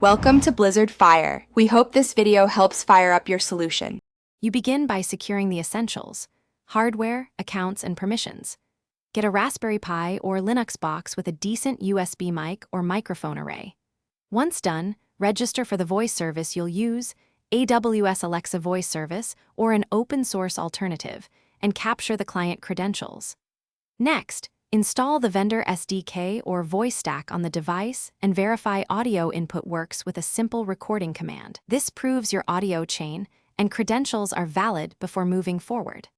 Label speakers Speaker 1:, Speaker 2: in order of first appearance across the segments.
Speaker 1: Welcome to Blizzard Fire. We hope this video helps fire up your solution.
Speaker 2: You begin by securing the essentials: hardware, accounts, and permissions. Get a Raspberry Pi or Linux box with a decent USB mic or microphone array. Once done, register for the voice service you'll use, AWS Alexa voice service, or an open-source alternative, and capture the client credentials. Next, install the vendor SDK or voice stack on the device and verify audio input works with a simple recording command. This proves your audio chain and credentials are valid before moving forward.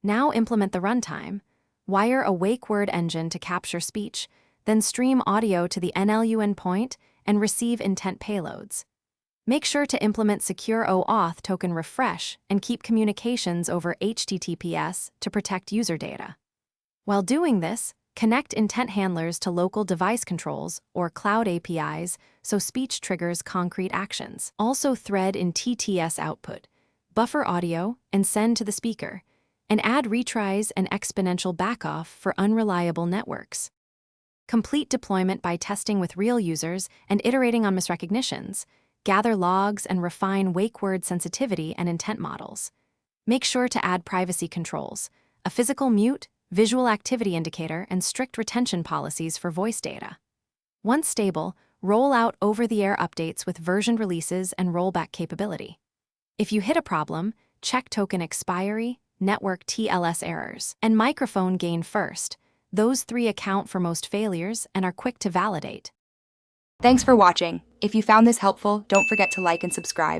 Speaker 2: Now implement the runtime. Wire a wake word engine to capture speech, then stream audio to the NLU endpoint and receive intent payloads. Make sure to implement secure OAuth token refresh and keep communications over HTTPS to protect user data. While doing this, connect intent handlers to local device controls or cloud APIs so speech triggers concrete actions. Also thread in TTS output, buffer audio, and send to the speaker, and add retries and exponential backoff for unreliable networks. Complete deployment by testing with real users and iterating on misrecognitions. Gather logs and refine wake word sensitivity and intent models. Make sure to add privacy controls, a physical mute, visual activity indicator, and strict retention policies for voice data. Once stable, roll out over-the-air updates with version releases and rollback capability. If you hit a problem, check token expiry, network TLS errors, and microphone gain first. Those three account for most failures and are quick to validate.
Speaker 1: Thanks for watching. If you found this helpful, don't forget to like and subscribe.